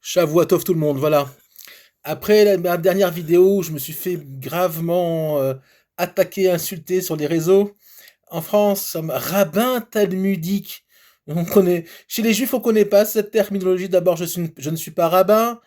Shavuot tout le monde, voilà. Après ma dernière vidéo, je me suis fait gravement attaquer, insulter sur les réseaux. En France, comme rabbin talmudique. On connaît, chez les juifs, on connaît pas cette terminologie. D'abord, je ne suis pas rabbin.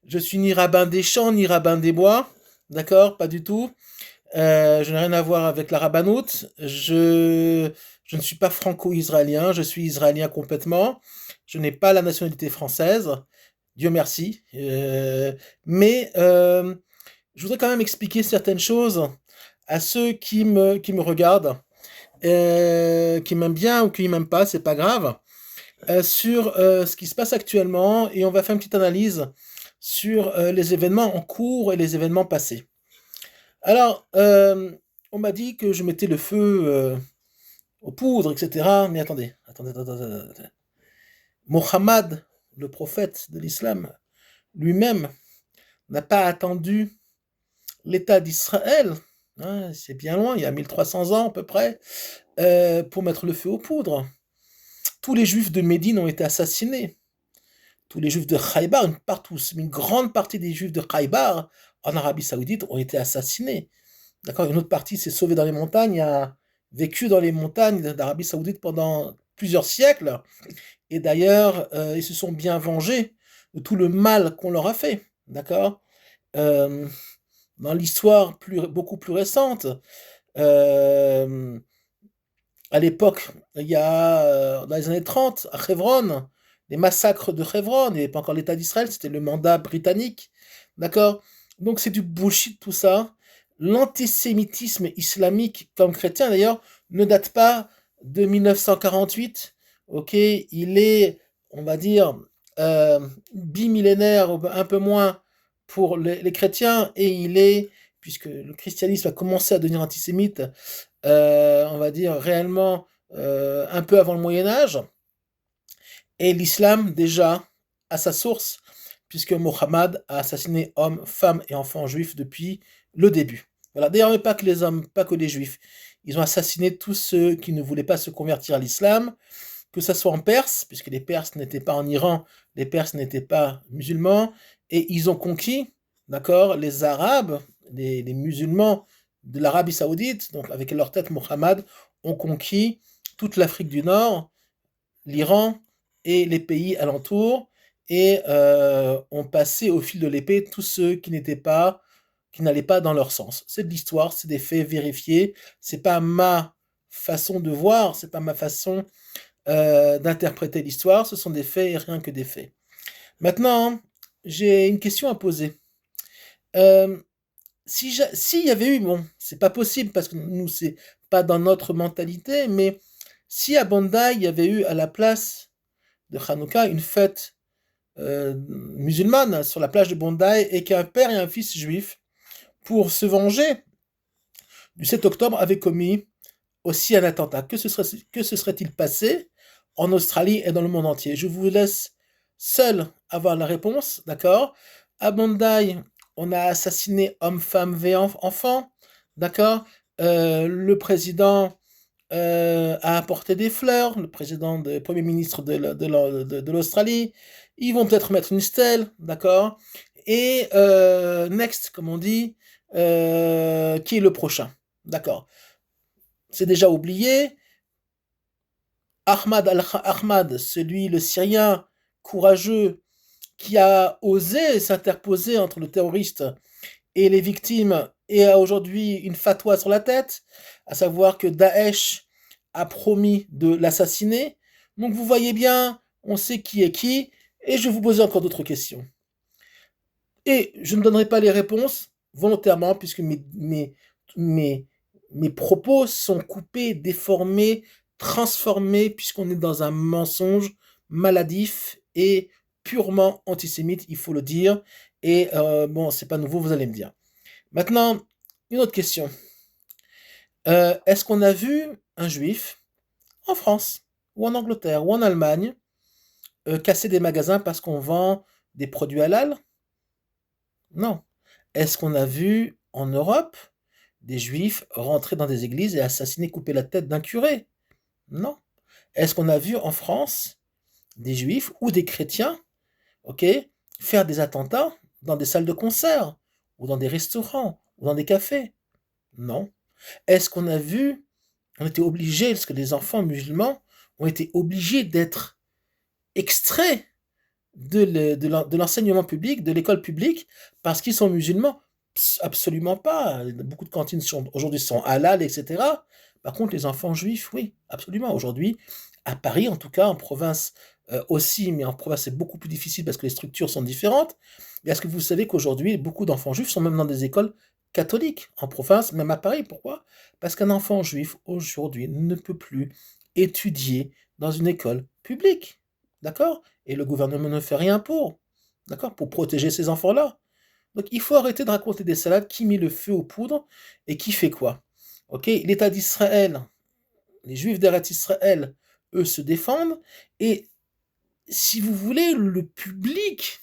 Je suis ni rabbin des champs, ni rabbin des bois. D'accord? Pas du tout. Je n'ai rien à voir avec la rabbanoute. Je ne suis pas franco-israélien. Je suis israélien complètement. Je n'ai pas la nationalité française. Dieu merci. Mais je voudrais quand même expliquer certaines choses à ceux qui me regardent, qui m'aiment bien ou qui m'aiment pas, c'est pas grave, sur ce qui se passe actuellement et on va faire une petite analyse sur les événements en cours et les événements passés. Alors, on m'a dit que je mettais le feu aux poudres, etc. Mais attendez. Mohammed, le prophète de l'islam, lui-même n'a pas attendu l'État d'Israël, hein, c'est bien loin, il y a 1300 ans à peu près, pour mettre le feu aux poudres. Tous les juifs de Médine ont été assassinés. Tous les juifs de Khaybar, une grande partie des juifs de Khaybar en Arabie Saoudite ont été assassinés. D'accord, une autre partie s'est sauvée dans les montagnes, a vécu dans les montagnes d'Arabie Saoudite pendant plusieurs siècles. Et d'ailleurs, ils se sont bien vengés de tout le mal qu'on leur a fait. D'accord. Euh, Dans l'histoire beaucoup plus récente, euh, à l'époque, il y a, dans les années 30, à Hebron, les massacres de Hebron, il n'y avait pas encore l'État d'Israël, c'était le mandat britannique. D'accord. Donc c'est du bullshit tout ça. L'antisémitisme islamique, comme chrétien d'ailleurs, ne date pas de 1948. Ok, il est, on va dire, bimillénaire, un peu moins pour les chrétiens, et il est, puisque le christianisme a commencé à devenir antisémite, on va dire réellement un peu avant le Moyen Âge, et l'islam déjà à sa source, puisque Mohammed a assassiné hommes, femmes et enfants juifs depuis le début. Voilà. D'ailleurs, mais pas que les hommes, pas que les juifs. Ils ont assassiné tous ceux qui ne voulaient pas se convertir à l'islam, que ce soit en Perse, puisque les Perses n'étaient pas en Iran, les Perses n'étaient pas musulmans, et ils ont conquis, d'accord, les Arabes, les musulmans de l'Arabie Saoudite, donc avec leur tête Mohammed, ont conquis toute l'Afrique du Nord, l'Iran et les pays alentours, et ont passé au fil de l'épée tous ceux qui n'allaient pas dans leur sens. C'est de l'histoire, c'est des faits vérifiés, c'est pas ma façon de voir, c'est pas ma façon d'interpréter l'histoire, ce sont des faits et rien que des faits. Maintenant, j'ai une question à poser. Euh, S'il y avait eu, bon, c'est pas possible parce que nous, c'est pas dans notre mentalité, mais si à Bandai, il y avait eu à la place de Hanouka une fête musulmane sur la plage de Bandai et qu'un père et un fils juifs, pour se venger du 7 octobre, avaient commis aussi un attentat. Que se serait-il passé en Australie et dans le monde entier? Je vous laisse seul avoir la réponse, d'accord? À Bondi, on a assassiné hommes, femmes et enfants, d'accord? Le président a apporté des fleurs, le premier ministre de l'Australie. Ils vont peut-être mettre une stèle, d'accord? Et next, comme on dit, qui est le prochain, d'accord? C'est déjà oublié. Ahmad, celui, le Syrien courageux, qui a osé s'interposer entre le terroriste et les victimes, et a aujourd'hui une fatwa sur la tête, à savoir que Daesh a promis de l'assassiner. Donc vous voyez bien, on sait qui est qui, et je vais vous poser encore d'autres questions. Et je ne donnerai pas les réponses volontairement, puisque mes, mes propos sont coupés, déformés, transformés, puisqu'on est dans un mensonge maladif et purement antisémite, il faut le dire. Et bon, c'est pas nouveau, vous allez me dire. Maintenant, une autre question. Est-ce qu'on a vu un juif en France, ou en Angleterre, ou en Allemagne, casser des magasins parce qu'on vend des produits halal? Non. Est-ce qu'on a vu en Europe des juifs rentrer dans des églises et assassiner, couper la tête d'un curé? Non. Est-ce qu'on a vu en France des juifs ou des chrétiens, ok, faire des attentats dans des salles de concert, ou dans des restaurants, ou dans des cafés? Non. Est-ce qu'on a vu, on était obligé, parce que les enfants musulmans ont été obligés d'être extraits de l'enseignement public, de l'école publique, parce qu'ils sont musulmans? Absolument pas. Beaucoup de cantines aujourd'hui sont halal, etc. Par contre, les enfants juifs, oui, absolument. Aujourd'hui, à Paris, en tout cas, en province aussi, mais en province c'est beaucoup plus difficile parce que les structures sont différentes. Et est-ce que vous savez qu'aujourd'hui, beaucoup d'enfants juifs sont même dans des écoles catholiques en province, même à Paris? Pourquoi? Parce qu'un enfant juif aujourd'hui ne peut plus étudier dans une école publique. D'accord? Et le gouvernement ne fait rien pour. D'accord? Pour protéger ces enfants-là. Donc il faut arrêter de raconter des salades qui met le feu aux poudres et qui fait quoi? Ok? L'État d'Israël, les Juifs d'Eretz Israël, eux se défendent. Et si vous voulez, le public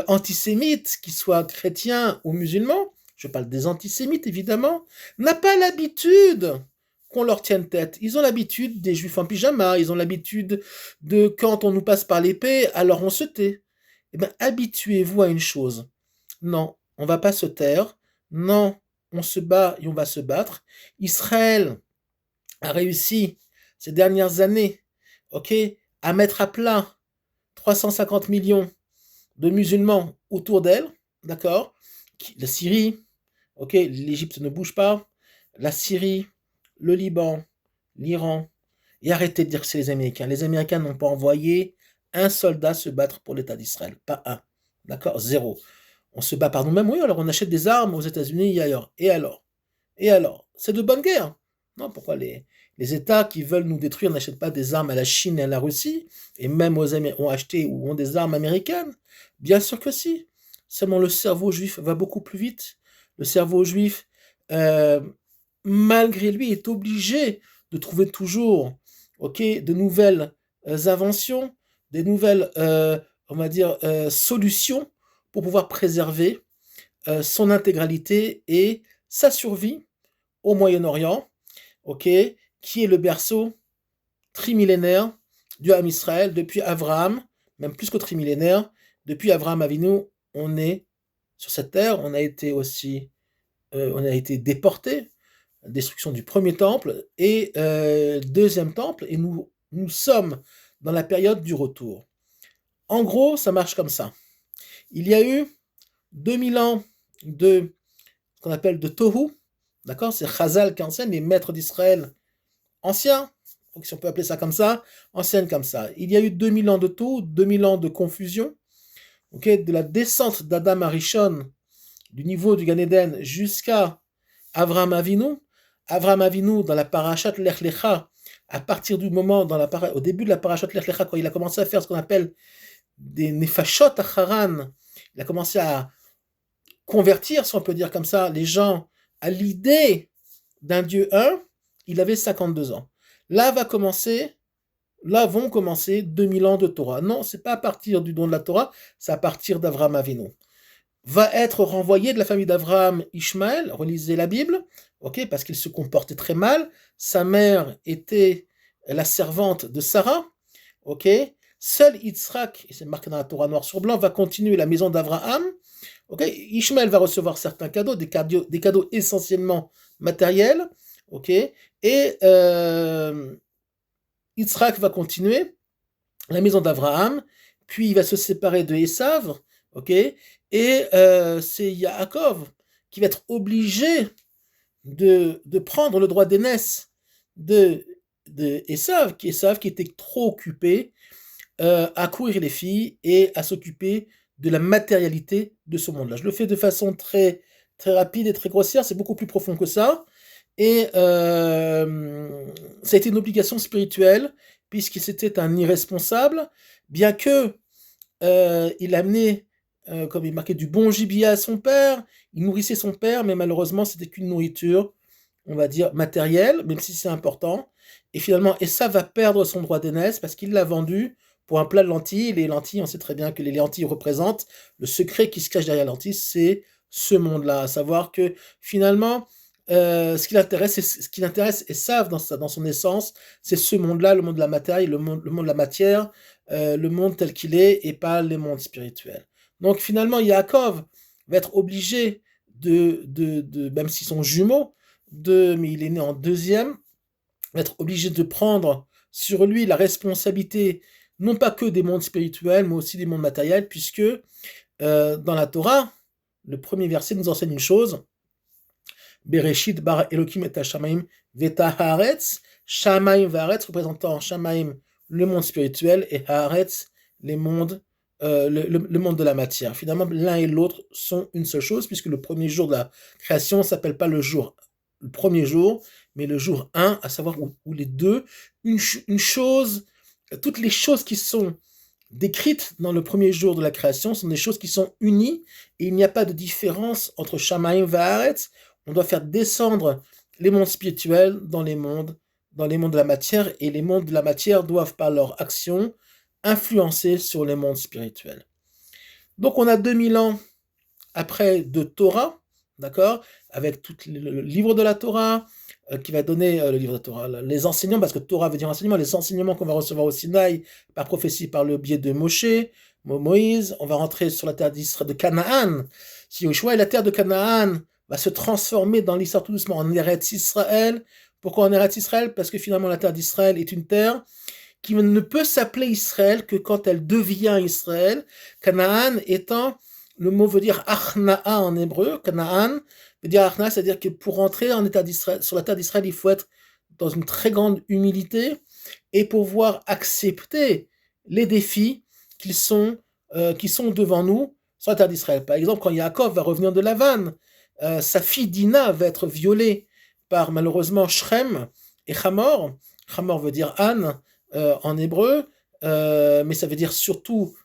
antisémite, qu'il soit chrétien ou musulman, je parle des antisémites évidemment, n'a pas l'habitude qu'on leur tienne tête. Ils ont l'habitude des juifs en pyjama, ils ont l'habitude de quand on nous passe par l'épée, alors on se tait. Eh bien, habituez-vous à une chose. Non, on va pas se taire. Non, on se bat et on va se battre. Israël a réussi ces dernières années, ok, à mettre à plat 350 millions de musulmans autour d'elle, d'accord? La Syrie, ok, l'Égypte ne bouge pas, la Syrie, le Liban, l'Iran, et arrêtez de dire que c'est les Américains. Les Américains n'ont pas envoyé un soldat se battre pour l'État d'Israël, pas un, d'accord? Zéro. On se bat par nous-mêmes, oui, alors on achète des armes aux États-Unis et ailleurs. Et alors? Et alors? C'est de bonne guerre. Non, pourquoi les États qui veulent nous détruire n'achètent pas des armes à la Chine et à la Russie, et même ont acheté ou ont des armes américaines? Bien sûr que si. Seulement le cerveau juif va beaucoup plus vite. Le cerveau juif, euh, malgré lui, est obligé de trouver toujours, ok, de nouvelles inventions, des nouvelles, on va dire, solutions pour pouvoir préserver son intégralité et sa survie au Moyen-Orient, ok, qui est le berceau trimillénaire du Ham Israël depuis Abraham, même plus que trimillénaire, depuis Abraham Avinu, on est sur cette terre, on a été aussi, on a été déporté, destruction du premier temple et deuxième temple, et nous sommes dans la période du retour. En gros, ça marche comme ça. Il y a eu 2000 ans de ce qu'on appelle de Tohu, d'accord? C'est Chazal qui enseigne, les maîtres d'Israël anciens, donc si on peut appeler ça comme ça, enseignent comme ça. Il y a eu 2000 ans de Tohu, 2000 ans de confusion, okay? De la descente d'Adam Arishon, du niveau du Gan Eden jusqu'à Avraham Avinu. Avraham Avinu, dans la parashat Lech Lecha, à partir du moment, au début de la parashat Lech Lecha, quand il a commencé à faire ce qu'on appelle des nefashot acharan, il a commencé à convertir, si on peut dire comme ça, les gens à l'idée d'un Dieu un, il avait 52 ans. Là vont commencer 2000 ans de Torah. Non, c'est pas à partir du don de la Torah, c'est à partir d'Avraham Avinu. Va être renvoyé de la famille d'Avraham Ishmaël, relisez la Bible, ok, parce qu'il se comportait très mal. Sa mère était la servante de Sarah, ok. Seul Yitzhak, et c'est marqué dans la Torah noir sur blanc, va continuer la maison d'Avraham. Okay. Ishmaël va recevoir certains cadeaux, des cadeaux essentiellement matériels, ok, et Yitzhak va continuer la maison d'Avraham, puis il va se séparer de Esav, ok, et c'est Yaakov qui va être obligé de prendre le droit d'aînesse de Esav, qui était trop occupé à courir les filles et à s'occuper de la matérialité de ce monde-là. Je le fais de façon très, très rapide et très grossière, c'est beaucoup plus profond que ça. Et ça a été une obligation spirituelle, puisqu'il c'était un irresponsable, bien que il amenait, comme il marquait, du bon gibier à son père, il nourrissait son père, mais malheureusement c'était qu'une nourriture, on va dire, matérielle, même si c'est important. Et finalement, Essa va perdre son droit d'aînesse parce qu'il l'a vendu pour un plat de lentilles. Les lentilles, on sait très bien que les lentilles représentent le secret qui se cache derrière les lentilles, c'est ce monde-là. À savoir que finalement, ce qui intéresse Esav dans son essence, c'est ce monde-là, le monde de la matière, le monde de la matière, le monde tel qu'il est, et pas les mondes spirituels. Donc finalement, Yaakov va être obligé même s'ils sont jumeaux, mais il est né en deuxième, va être obligé de prendre sur lui la responsabilité, non pas que des mondes spirituels, mais aussi des mondes matériels, puisque dans la Torah, le premier verset nous enseigne une chose. Bereshit bara Elohim et Shamaim veta haaretz. Shamaim vaaretz représentant Shamaim, le monde spirituel, et haaretz, les mondes, le monde de la matière. Finalement, l'un et l'autre sont une seule chose, puisque le premier jour de la création ne s'appelle pas le premier jour, mais le jour 1, à savoir où les deux, une chose, toutes les choses qui sont décrites dans le premier jour de la création sont des choses qui sont unies, et il n'y a pas de différence entre Shamaim vaaretz. On doit faire descendre les mondes spirituels dans les mondes de la matière, et les mondes de la matière doivent, par leur action, influencer sur les mondes spirituels. Donc on a 2000 ans après de Torah, d'accord, avec tout le livre de la Torah, qui va donner le livre de la Torah, les enseignements, parce que Torah veut dire enseignement, les enseignements qu'on va recevoir au Sinaï, par prophétie, par le biais de Moïse, on va rentrer sur la terre d'Israël, de Canaan, si Yoshua, et la terre de Canaan va se transformer dans l'histoire tout doucement en Eretz Israël. Pourquoi en Eretz Israël? Parce que finalement la terre d'Israël est une terre qui ne peut s'appeler Israël que quand elle devient Israël. Canaan étant, le mot veut dire Achna'a en hébreu. Canaan veut dire Achna'a, c'est-à-dire que pour entrer en état d'Israël, sur la terre d'Israël, il faut être dans une très grande humilité et pouvoir accepter les défis qui sont devant nous sur la terre d'Israël. Par exemple, quand Yaakov va revenir de Lavan, sa fille Dina va être violée par malheureusement Shrem et Hamor. Hamor veut dire âne en hébreu, mais ça veut dire surtout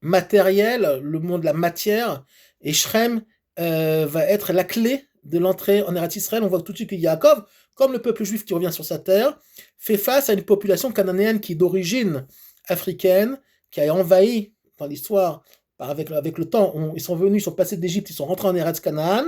matériel, le monde de la matière. Et Shrem va être la clé de l'entrée en Eretz Israël. On voit tout de suite que Yaakov, comme le peuple juif qui revient sur sa terre, fait face à une population cananéenne qui est d'origine africaine, qui a envahi dans l'histoire, avec le temps, ils sont venus, ils sont passés d'Égypte, ils sont rentrés en Eretz Canaan,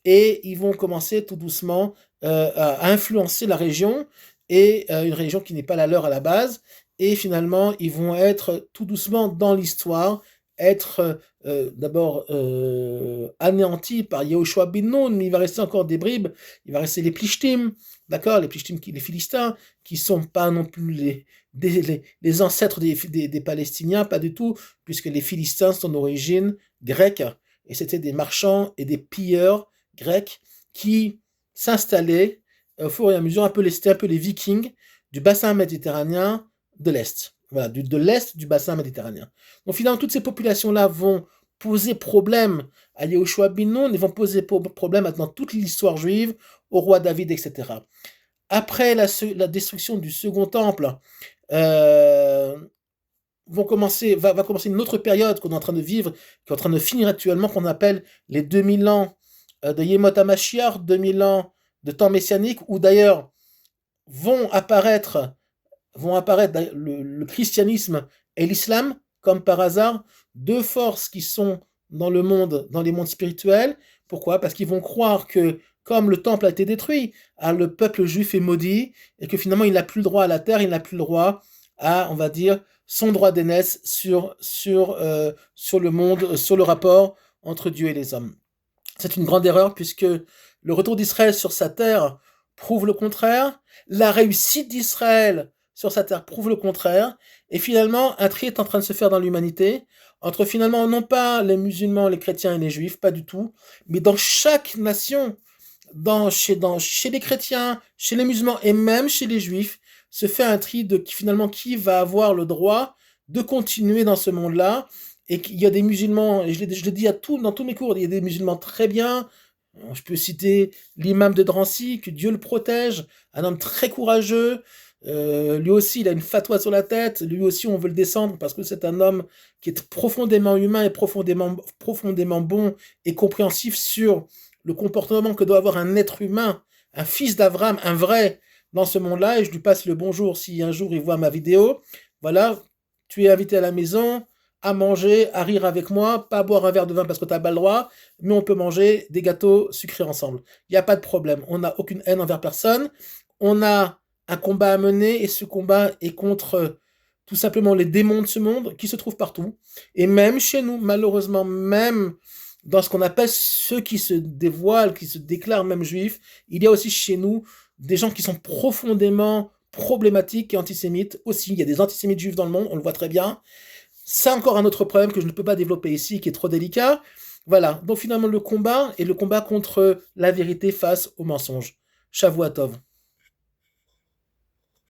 et ils vont commencer tout doucement à influencer la région, et une région qui n'est pas la leur à la base, et finalement ils vont être tout doucement dans l'histoire, être d'abord anéantis par Yehoshua bin Nun, mais il va rester encore des bribes, il va rester les Plishtim, d'accord, les Plishtim, les Philistins, qui sont pas non plus les ancêtres des Palestiniens, pas du tout, puisque les Philistins sont d'origine grecque, et c'était des marchands et des pilleurs grecs qui s'installaient au fur et à mesure, c'était un peu les Vikings du bassin méditerranéen de l'Est. Voilà, de l'Est du bassin méditerranéen. Donc finalement, toutes ces populations-là vont poser problème à Yehoshua bin Nun, et vont poser problème dans toute l'histoire juive, au roi David, etc. Après la destruction du second temple, va commencer une autre période qu'on est en train de vivre, qui est en train de finir actuellement, qu'on appelle les 2000 ans de Yemot HaMashiach, 2000 ans de temps messianique, où d'ailleurs vont apparaître le christianisme et l'islam, comme par hasard, deux forces qui sont dans les mondes spirituels. Pourquoi? Parce qu'ils vont croire que, comme le temple a été détruit, le peuple juif est maudit, et que finalement il n'a plus le droit à la terre, il n'a plus le droit à, on va dire, son droit d'aînesse sur le monde, sur le rapport entre Dieu et les hommes. C'est une grande erreur, puisque le retour d'Israël sur sa terre prouve le contraire, la réussite d'Israël sur sa terre prouve le contraire, et finalement un tri est en train de se faire dans l'humanité, entre finalement non pas les musulmans, les chrétiens et les juifs, pas du tout, mais dans chaque nation, chez les chrétiens, chez les musulmans et même chez les juifs, se fait un tri de finalement qui va avoir le droit de continuer dans ce monde-là, et qu'il y a des musulmans, et je le dis dans tous mes cours, il y a des musulmans très bien. Je peux citer l'imam de Drancy, que Dieu le protège, un homme très courageux. Lui aussi, il a une fatwa sur la tête. Lui aussi, on veut le descendre parce que c'est un homme qui est profondément humain et profondément bon et compréhensif sur le comportement que doit avoir un être humain, un fils d'Abraham, un vrai, dans ce monde-là. Et je lui passe le bonjour si un jour il voit ma vidéo. Voilà, tu es invité à la maison, à manger, à rire avec moi, pas à boire un verre de vin parce que tu n'as pas le droit, mais on peut manger des gâteaux sucrés ensemble. Il n'y a pas de problème. On n'a aucune haine envers personne. On a un combat à mener, et ce combat est contre tout simplement les démons de ce monde qui se trouvent partout. Et même chez nous, malheureusement, même dans ce qu'on appelle ceux qui se dévoilent, qui se déclarent même juifs, il y a aussi chez nous des gens qui sont profondément problématiques et antisémites aussi. Il y a des antisémites juifs dans le monde, on le voit très bien. C'est encore un autre problème que je ne peux pas développer ici, qui est trop délicat. Voilà, donc finalement le combat est le combat contre la vérité face au mensonge. Shavuot Tov.